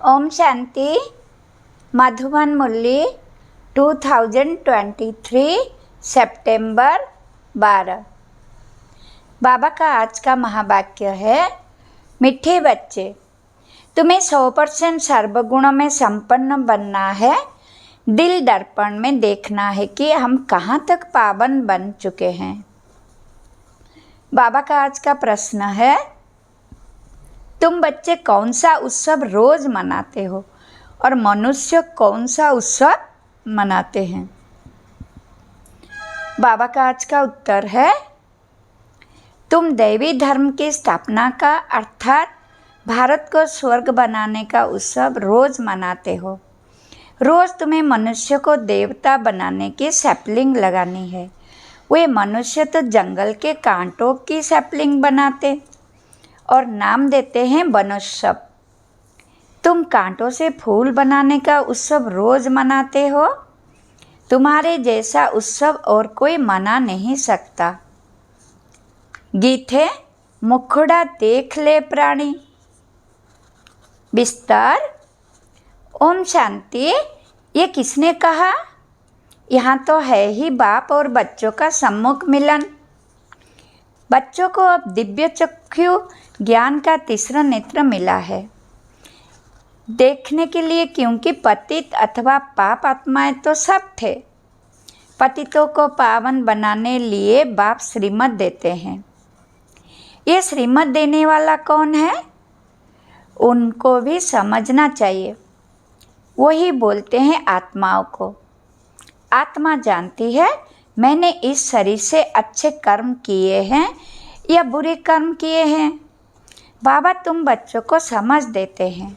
ओम शांति। मधुबन मुरली 2023 सितंबर 12। बाबा का आज का महावाक्य है, मीठे बच्चे, तुम्हें 100% सर्वगुणों में संपन्न बनना है। दिल दर्पण में देखना है कि हम कहाँ तक पावन बन चुके हैं। बाबा का आज का प्रश्न है, तुम बच्चे कौन सा उत्सव रोज मनाते हो और मनुष्य कौन सा उत्सव मनाते हैं? बाबा का आज का उत्तर है, तुम दैवी धर्म की स्थापना का अर्थात भारत को स्वर्ग बनाने का उत्सव रोज मनाते हो। रोज तुम्हें मनुष्य को देवता बनाने की सैपलिंग लगानी है। वे मनुष्य तो जंगल के कांटों की सैपलिंग बनाते और नाम देते हैं वनोत्सव। तुम कांटों से फूल बनाने का उत्सव रोज मनाते हो। तुम्हारे जैसा उत्सव और कोई मना नहीं सकता। गीत है, मुखड़ा देख ले प्राणी। विस्तार। ओम शांति। ये किसने कहा? यहाँ तो है ही बाप और बच्चों का सम्मुख मिलन। बच्चों को अब दिव्य चक्षु ज्ञान का तीसरा नेत्र मिला है देखने के लिए, क्योंकि पतित अथवा पाप आत्माएं तो सब थे। पतितों को पावन बनाने लिए बाप श्रीमत देते हैं। ये श्रीमत देने वाला कौन है? उनको भी समझना चाहिए। वही बोलते हैं आत्माओं को। आत्मा जानती है मैंने इस शरीर से अच्छे कर्म किए हैं या बुरे कर्म किए हैं। बाबा तुम बच्चों को समझ देते हैं।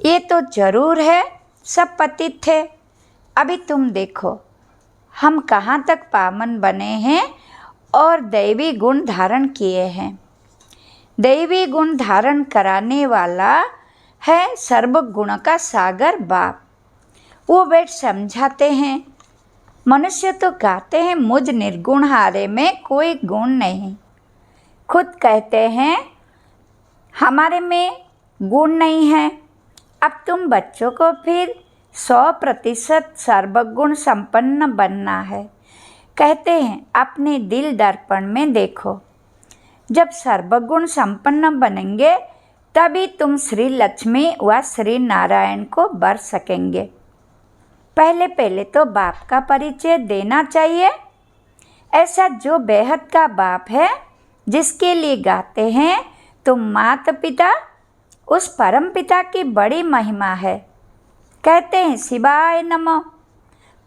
ये तो जरूर है सब पतित थे। अभी तुम देखो हम कहाँ तक पावन बने हैं और दैवी गुण धारण किए हैं। दैवी गुण धारण कराने वाला है सर्वगुण का सागर बाप। वो बैठ समझाते हैं। मनुष्य तो गाते हैं मुझ निर्गुण हारे में कोई गुण नहीं। खुद कहते हैं हमारे में गुण नहीं है। अब तुम बच्चों को फिर 100% सर्वगुण संपन्न बनना है। कहते हैं अपने दिल दर्पण में देखो। जब सर्वगुण संपन्न बनेंगे तभी तुम श्री लक्ष्मी व श्री नारायण को वर सकेंगे। पहले पहले तो बाप का परिचय देना चाहिए। ऐसा जो बेहद का बाप है जिसके लिए गाते हैं तुम माता पिता, उस परम पिता की बड़ी महिमा है। कहते हैं शिवाय नमो।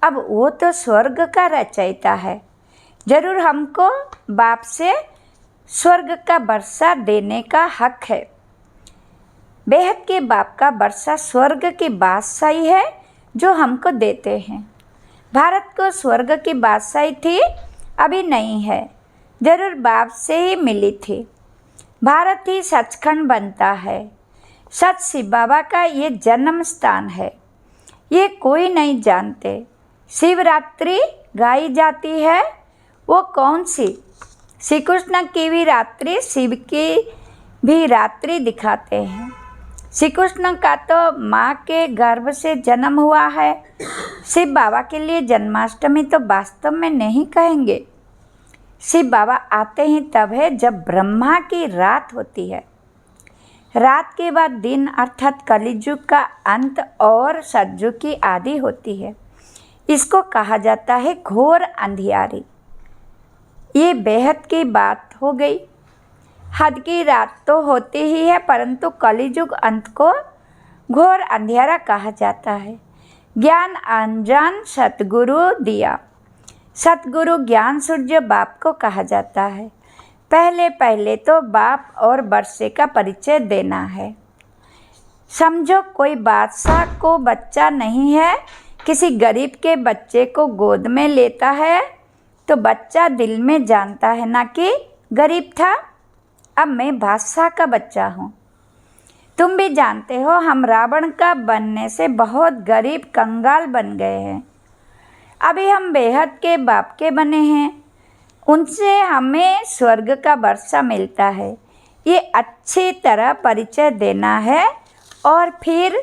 अब वो तो स्वर्ग का रचयिता है। जरूर हमको बाप से स्वर्ग का वर्षा देने का हक है। बेहद के बाप का वर्षा स्वर्ग की बादशाही है जो हमको देते हैं। भारत को स्वर्ग की बादशाही थी, अभी नहीं है। जरूर बाप से ही मिली थी। भारत ही सचखंड बनता है। सच शिव बाबा का ये जन्म स्थान है। ये कोई नहीं जानते। शिवरात्रि गाई जाती है, वो कौन सी? श्री कृष्ण की भी रात्रि, शिव की भी रात्रि दिखाते हैं। श्री कृष्ण का तो माँ के गर्भ से जन्म हुआ है। शिव बाबा के लिए जन्माष्टमी तो वास्तव में नहीं कहेंगे। शिव बाबा आते ही तब है जब ब्रह्मा की रात होती है। रात के बाद दिन अर्थात कलियुग का अंत और सतयुग की आदि होती है। इसको कहा जाता है घोर अंधियारी। ये बेहद की बात हो गई। हद की रात तो होती ही है, परंतु कलियुग अंत को घोर अंधियारा कहा जाता है। ज्ञान अनजान सतगुरु दिया। सतगुरु ज्ञान सूर्य बाप को कहा जाता है। पहले पहले तो बाप और वर्षे का परिचय देना है। समझो कोई बादशाह को बच्चा नहीं है, किसी गरीब के बच्चे को गोद में लेता है तो बच्चा दिल में जानता है ना कि गरीब था। अब मैं बादशाह का बच्चा हूँ। तुम भी जानते हो हम रावण का बनने से बहुत गरीब कंगाल बन गए हैं। अभी हम बेहद के बाप के बने हैं। उनसे हमें स्वर्ग का वर्षा मिलता है। ये अच्छी तरह परिचय देना है और फिर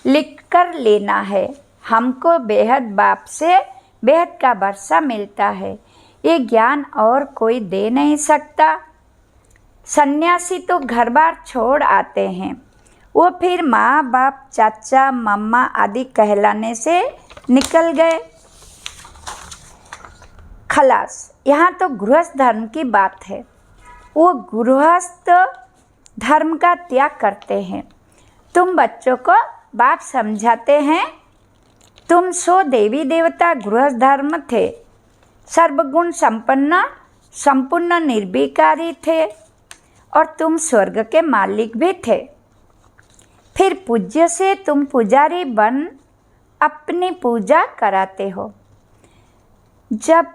लिख कर लेना है। हमको बेहद बाप से बेहद का वर्षा मिलता है, ये ज्ञान और कोई दे नहीं सकता। सन्यासी तो घर बार छोड़ आते हैं, वो फिर माँ बाप चाचा मम्मा आदि कहलाने से निकल गए, खलास। यहाँ तो गृहस्थ धर्म की बात है, वो गृहस्थ धर्म का त्याग करते हैं। तुम बच्चों को बाप समझाते हैं, तुम सो देवी देवता गृहस्थ धर्म थे, सर्वगुण संपन्न संपूर्ण निर्विकारी थे और तुम स्वर्ग के मालिक भी थे। फिर पूज्य से तुम पुजारी बन अपनी पूजा कराते हो। जब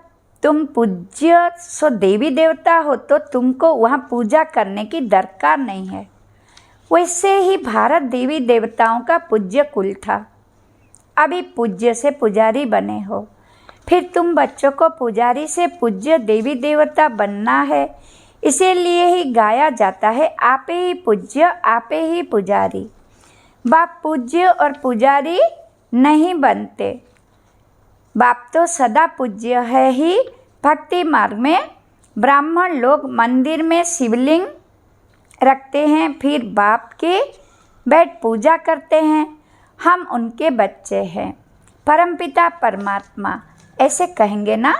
तुम पूज्य सो देवी देवता हो तो तुमको वहाँ पूजा करने की दरकार नहीं है। वैसे ही भारत देवी देवताओं का पूज्य कुल था, अभी पूज्य से पुजारी बने हो। फिर तुम बच्चों को पुजारी से पूज्य देवी देवता बनना है, इसीलिए ही गाया जाता है, आपे ही पूज्य आपे ही पुजारी। बाप पूज्य और पुजारी नहीं बनते, बाप तो सदा पूज्य है ही। भक्ति मार्ग में ब्राह्मण लोग मंदिर में शिवलिंग रखते हैं, फिर बाप की बैठ पूजा करते हैं। हम उनके बच्चे हैं, परमपिता परमात्मा ऐसे कहेंगे ना,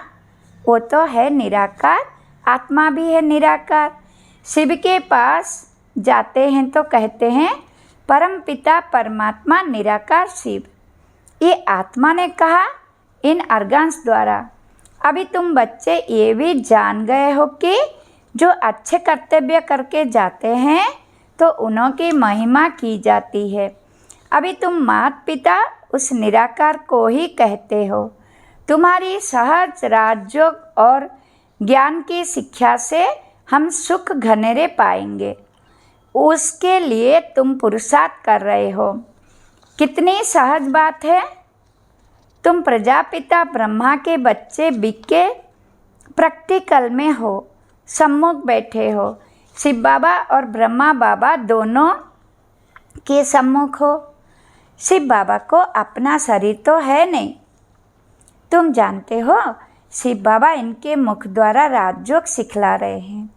वो तो है निराकार, आत्मा भी है निराकार। शिव के पास जाते हैं तो कहते हैं परमपिता परमात्मा निराकार शिव। ये आत्मा ने कहा इन अर्गान्स द्वारा। अभी तुम बच्चे ये भी जान गए हो कि जो अच्छे कर्तव्य करके जाते हैं तो उन्हों की महिमा की जाती है। अभी तुम माता पिता उस निराकार को ही कहते हो। तुम्हारी सहज राजयोग और ज्ञान की शिक्षा से हम सुख घनेरे पाएंगे, उसके लिए तुम पुरुषार्थ कर रहे हो। कितनी सहज बात है। तुम प्रजापिता ब्रह्मा के बच्चे बिके प्रैक्टिकल में हो, सम्मुख बैठे हो। शिव बाबा और ब्रह्मा बाबा दोनों के सम्मुख हो। शिव बाबा को अपना शरीर तो है नहीं, तुम जानते हो। शिव बाबा इनके मुख द्वारा राजयोग सिखला रहे हैं।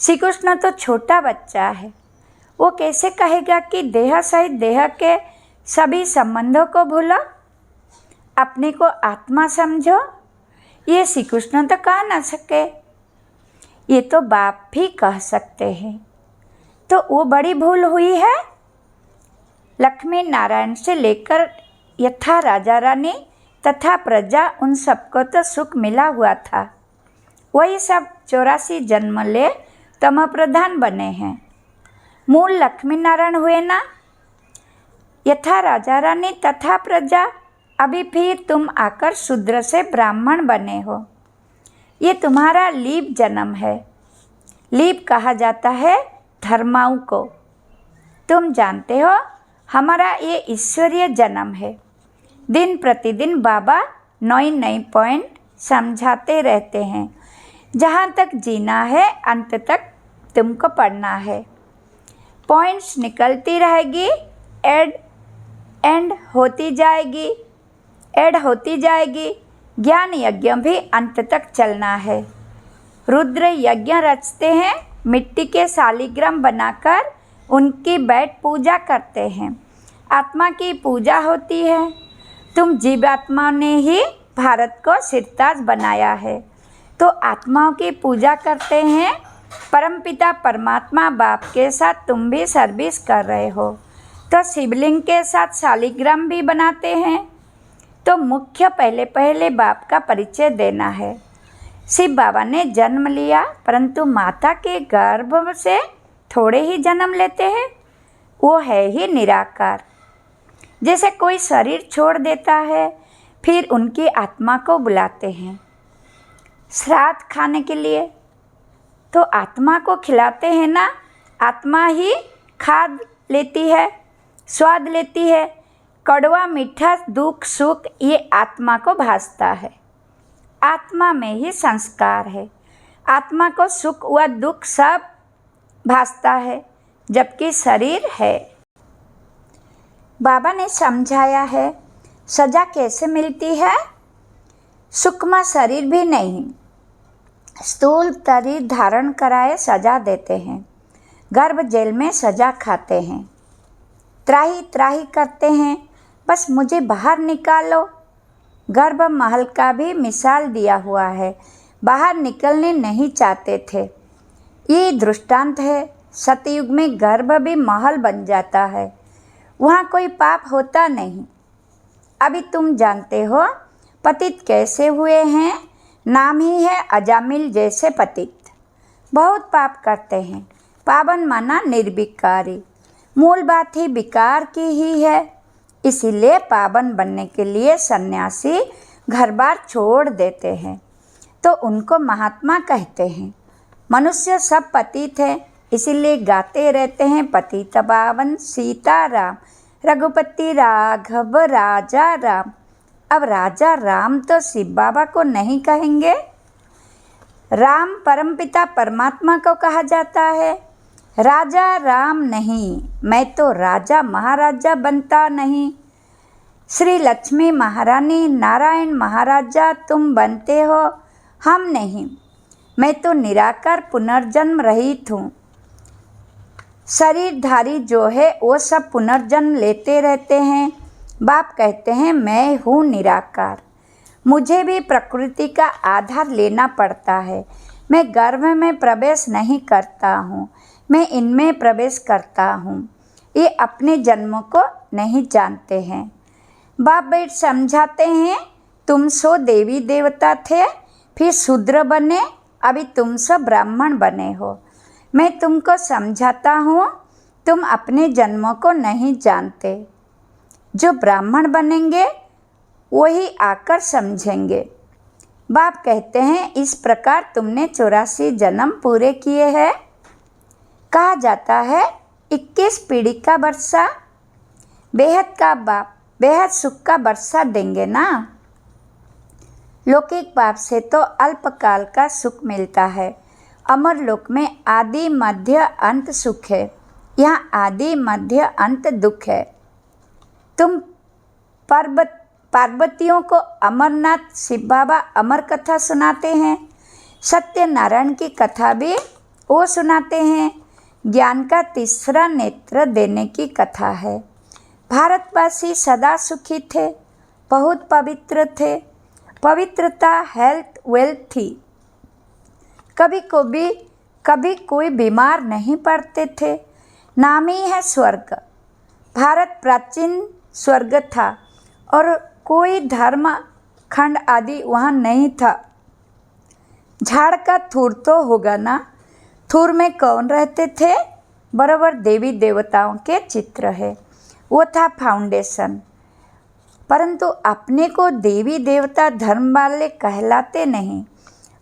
श्री कृष्ण तो छोटा बच्चा है, वो कैसे कहेगा कि देह सहित देह के सभी संबंधों को भूलो, अपने को आत्मा समझो। ये श्री कृष्ण तो कह ना सके, ये तो बाप भी कह सकते हैं। तो वो बड़ी भूल हुई है। लक्ष्मी नारायण से लेकर यथा राजा रानी तथा प्रजा, उन सबको तो सुख मिला हुआ था। वही सब 84 जन्म ले तम प्रधान बने हैं। मूल लक्ष्मी नारायण हुए ना। यथा राजा रानी तथा प्रजा, अभी फिर तुम आकर शूद्र से ब्राह्मण बने हो। ये तुम्हारा लीप जन्म है। लीप कहा जाता है धर्माओं को। तुम जानते हो हमारा ये ईश्वरीय जन्म है। दिन प्रतिदिन बाबा नई नई पॉइंट समझाते रहते हैं। जहाँ तक जीना है अंत तक तुमको पढ़ना है। पॉइंट्स निकलती रहेगी, एंड होती जाएगी, ऐड होती जाएगी। ज्ञान यज्ञ भी अंत तक चलना है। रुद्र यज्ञ रचते हैं, मिट्टी के शालिग्राम बनाकर उनकी बैठ पूजा करते हैं। आत्मा की पूजा होती है। तुम जीवात्मा ने ही भारत को सिरताज बनाया है, तो आत्माओं की पूजा करते हैं। परमपिता परमात्मा बाप के साथ तुम भी सर्विस कर रहे हो, तो शिवलिंग के साथ शालिग्राम भी बनाते हैं। तो मुख्य पहले बाप का परिचय देना है। शिव बाबा ने जन्म लिया, परंतु माता के गर्भ से थोड़े ही जन्म लेते हैं। वो है ही निराकार। जैसे कोई शरीर छोड़ देता है, फिर उनकी आत्मा को बुलाते हैं श्राद्ध खाने के लिए, तो आत्मा को खिलाते हैं ना। आत्मा ही खाद लेती है, स्वाद लेती है। कड़वा मीठा दुख सुख ये आत्मा को भासता है। आत्मा में ही संस्कार है। आत्मा को सुख व दुख सब भासता है, जबकि शरीर है। बाबा ने समझाया है सजा कैसे मिलती है। सूक्ष्म शरीर भी नहीं, स्थूल शरीर धारण कराए सजा देते हैं। गर्भ जेल में सजा खाते हैं, त्राही त्राही करते हैं, बस मुझे बाहर निकालो। गर्भ महल का भी मिसाल दिया हुआ है, बाहर निकलने नहीं चाहते थे। ये दृष्टांत है, सतयुग में गर्भ भी महल बन जाता है, वहाँ कोई पाप होता नहीं। अभी तुम जानते हो पतित कैसे हुए हैं, नाम ही है अजामिल जैसे पतित। बहुत पाप करते हैं, पावन माना निर्विकारी, मूल बात ही विकार की ही है। इसीलिए पावन बनने के लिए सन्यासी घर बार छोड़ देते हैं, तो उनको महात्मा कहते हैं। मनुष्य सब पतित है, इसीलिए गाते रहते हैं पतित पावन सीताराम, रघुपति राघव राजा राम। अब राजा राम तो शिव बाबा को नहीं कहेंगे, राम परमपिता परमात्मा को कहा जाता है। राजा राम नहीं, मैं तो राजा महाराजा बनता नहीं। श्री लक्ष्मी महारानी नारायण महाराजा तुम बनते हो, हम नहीं। मैं तो निराकार पुनर्जन्म रहित हूँ। शरीरधारी जो है वो सब पुनर्जन्म लेते रहते हैं। बाप कहते हैं मैं हूँ निराकार, मुझे भी प्रकृति का आधार लेना पड़ता है। मैं गर्भ में प्रवेश नहीं करता हूँ, मैं इनमें प्रवेश करता हूँ। ये अपने जन्मों को नहीं जानते हैं। बाप बैठ समझाते हैं तुम सो देवी देवता थे, फिर शूद्र बने, अभी तुम सब ब्राह्मण बने हो। मैं तुमको समझाता हूँ, तुम अपने जन्मों को नहीं जानते। जो ब्राह्मण बनेंगे वही आकर समझेंगे। बाप कहते हैं इस प्रकार तुमने 84 जन्म पूरे किए हैं। कहा जाता है 21 पीढ़ी का वर्षा, बेहद का बाप बेहद सुख का वर्षा देंगे ना। लौकिक बाप से तो अल्पकाल का सुख मिलता है, अमर लोक में आदि मध्य अंत सुख है, यहाँ आदि मध्य अंत दुख है। तुम पार्वतियों को अमरनाथ शिव बाबा अमर कथा सुनाते हैं, सत्यनारायण की कथा भी वो सुनाते हैं। ज्ञान का तीसरा नेत्र देने की कथा है। भारतवासी सदा सुखी थे, बहुत पवित्र थे। पवित्रता हेल्थ वेल्थ थी। कभी कोई बीमार नहीं पड़ते थे। नाम ही है स्वर्ग। भारत प्राचीन स्वर्ग था और कोई धर्म खंड आदि वहाँ नहीं था। झाड़ का थूर तो होगा ना, थूर में कौन रहते थे? बराबर देवी देवताओं के चित्र है, वो था फाउंडेशन। परंतु अपने को देवी देवता धर्म वाले कहलाते नहीं।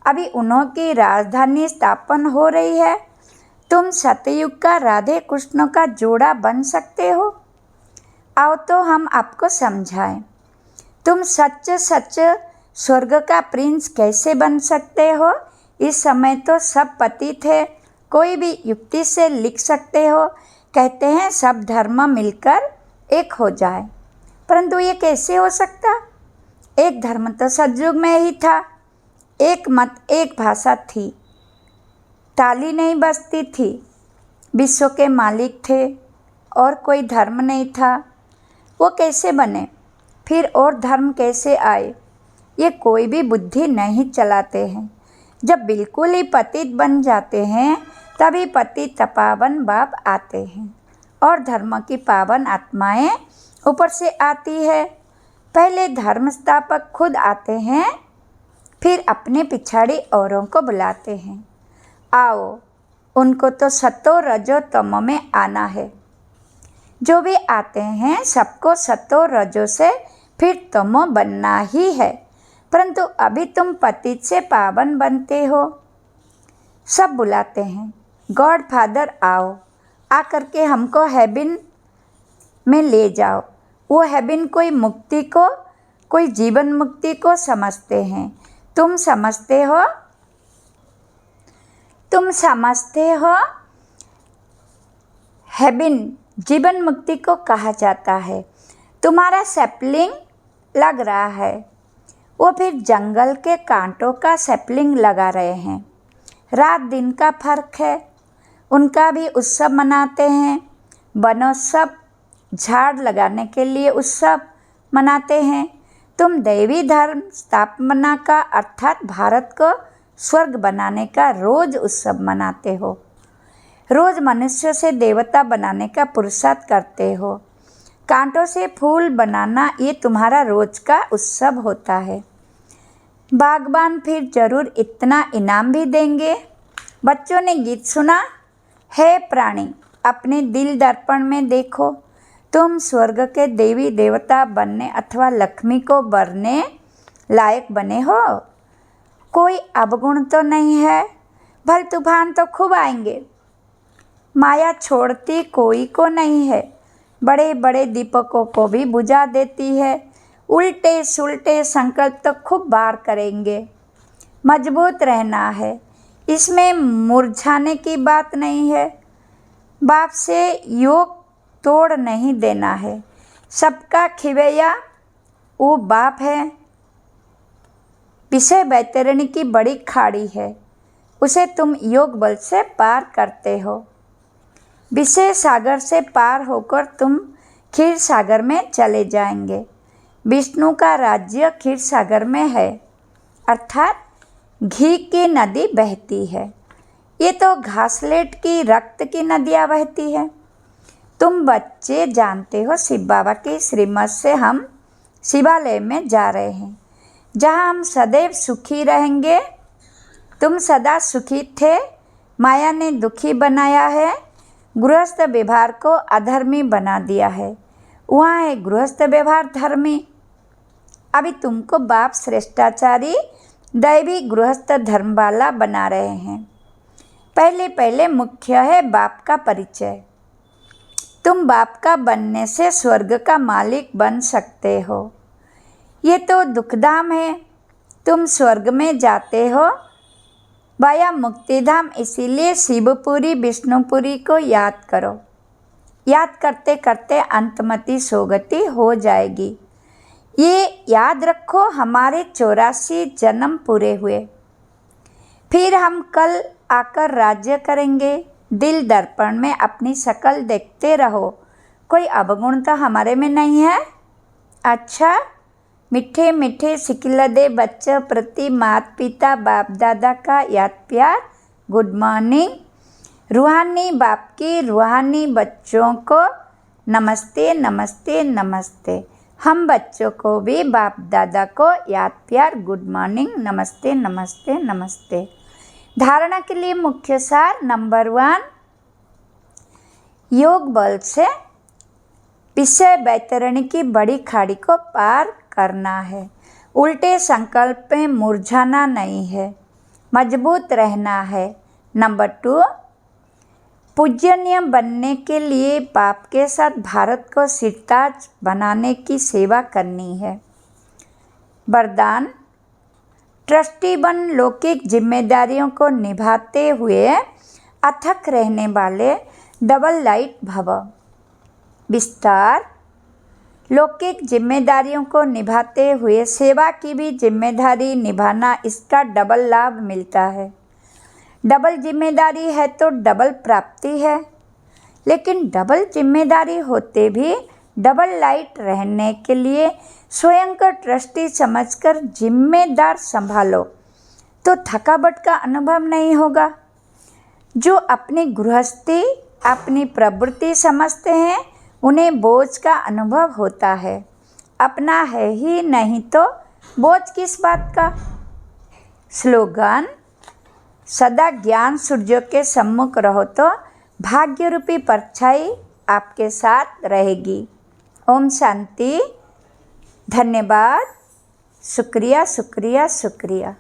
अभी उन्होंने राजधानी स्थापन हो रही है। तुम सतयुग का राधे कृष्ण का जोड़ा बन सकते हो। आओ तो हम आपको समझाएं। तुम सच सच स्वर्ग का प्रिंस कैसे बन सकते हो? इस समय तो सब पतित है, कोई भी युक्ति से लिख सकते हो। कहते हैं सब धर्म मिलकर एक हो जाए, परंतु ये कैसे हो सकता? एक धर्म तो सतयुग में ही था, एक मत एक भाषा थी, ताली नहीं बजती थी, विश्व के मालिक थे और कोई धर्म नहीं था। वो कैसे बने? फिर और धर्म कैसे आए? ये कोई भी बुद्धि नहीं चलाते हैं। जब बिल्कुल ही पतित बन जाते हैं तभी पतित पावन बाप आते हैं और धर्म की पावन आत्माएं ऊपर से आती है। पहले धर्म स्थापक खुद आते हैं, फिर अपने पिछाड़ी औरों को बुलाते हैं। आओ, उनको तो सतो रजो तमो में आना है। जो भी आते हैं सबको सतो रजो से फिर तमो बनना ही है। परंतु अभी तुम पतित से पावन बनते हो। सब बुलाते हैं, गॉड फादर आओ, आकर के हमको हेबिन में ले जाओ। वो हेबिन कोई मुक्ति को, कोई जीवन मुक्ति को समझते हैं। तुम समझते हो हेबिन जीवन मुक्ति को कहा जाता है। तुम्हारा सैपलिंग लग रहा है, वो फिर जंगल के कांटों का सैपलिंग लगा रहे हैं। रात दिन का फर्क है। उनका भी उत्सव मनाते हैं। वनोत्सव झाड़ लगाने के लिए उत्सव मनाते हैं। तुम दैवी धर्म स्थापना का अर्थात भारत को स्वर्ग बनाने का रोज उत्सव मनाते हो। रोज मनुष्य से देवता बनाने का पुरुषार्थ करते हो। कांटों से फूल बनाना ये तुम्हारा रोज का उत्सव होता है। बागबान फिर जरूर इतना इनाम भी देंगे। बच्चों ने गीत सुना। हे प्राणी, अपने दिल दर्पण में देखो। तुम स्वर्ग के देवी देवता बनने अथवा लक्ष्मी को वरने लायक बने हो। कोई अवगुण तो नहीं है। भल तूफान तो खूब आएंगे। माया छोड़ती कोई को नहीं है। बड़े बड़े दीपकों को भी बुझा देती है। उल्टे सुलटे संकल्प तो खूब बार करेंगे। मजबूत रहना है, इसमें मुरझाने की बात नहीं है। बाप से योग तोड़ नहीं देना है। सबका खिवैया वो बाप है। विषय वैतरणी की बड़ी खाड़ी है, उसे तुम योग बल से पार करते हो। विषय सागर से पार होकर तुम क्षीर सागर में चले जाएंगे। विष्णु का राज्य क्षीर सागर में है, अर्थात घी की नदी बहती है। ये तो घासलेट की रक्त की नदियाँ बहती है। तुम बच्चे जानते हो, शिव बाबा की श्रीमत से हम शिवालय में जा रहे हैं, जहाँ हम सदैव सुखी रहेंगे। तुम सदा सुखी थे, माया ने दुखी बनाया है। गृहस्थ व्यवहार को अधर्मी बना दिया है, वहाँ है गृहस्थ व्यवहार धर्मी। अभी तुमको बाप श्रेष्ठाचारी दैवी गृहस्थ धर्म वाला बना रहे हैं। पहले पहले मुख्य है बाप का परिचय। तुम बाप का बनने से स्वर्ग का मालिक बन सकते हो। ये तो दुखधाम है। तुम स्वर्ग में जाते हो वाया मुक्तिधाम, इसीलिए शिवपुरी विष्णुपुरी को याद करो। याद करते करते अंतमति सोगति हो जाएगी। ये याद रखो, हमारे 84 जन्म पूरे हुए। फिर हम कल आकर राज्य करेंगे। दिल दर्पण में अपनी शक्ल देखते रहो। कोई अवगुण तो हमारे में नहीं है। अच्छा, मीठे मीठे सिखिलदे बच्चों प्रति माता पिता बाप दादा का याद प्यार। Good morning. रूहानी बाप की रूहानी बच्चों को नमस्ते नमस्ते नमस्ते। हम बच्चों को भी बाप दादा को याद प्यार, गुड मॉर्निंग, नमस्ते नमस्ते नमस्ते। धारणा के लिए मुख्य सार नंबर 1, योग बल से विषय वैतरणी की बड़ी खाड़ी को पार करना है। उल्टे संकल्प में मुरझाना नहीं है, मजबूत रहना है। नंबर 2, पूजनीय बनने के लिए बाप के साथ भारत को सिरताज बनाने की सेवा करनी है। वरदान, ट्रस्टी बन लौकिक जिम्मेदारियों को निभाते हुए अथक रहने वाले डबल लाइट भव। विस्तार, लौकिक जिम्मेदारियों को निभाते हुए सेवा की भी जिम्मेदारी निभाना, इसका डबल लाभ मिलता है। डबल जिम्मेदारी है तो डबल प्राप्ति है, लेकिन डबल जिम्मेदारी होते भी डबल लाइट रहने के लिए स्वयं को ट्रस्टी समझकर जिम्मेदार संभालो तो थकावट का अनुभव नहीं होगा। जो अपनी गृहस्थी अपनी प्रवृत्ति समझते हैं उन्हें बोझ का अनुभव होता है। अपना है ही नहीं तो बोझ किस बात का। स्लोगन, सदा ज्ञान सूर्यों के सम्मुख रहो तो भाग्य रूपी परछाई आपके साथ रहेगी। ओम शांति। धन्यवाद। शुक्रिया शुक्रिया शुक्रिया।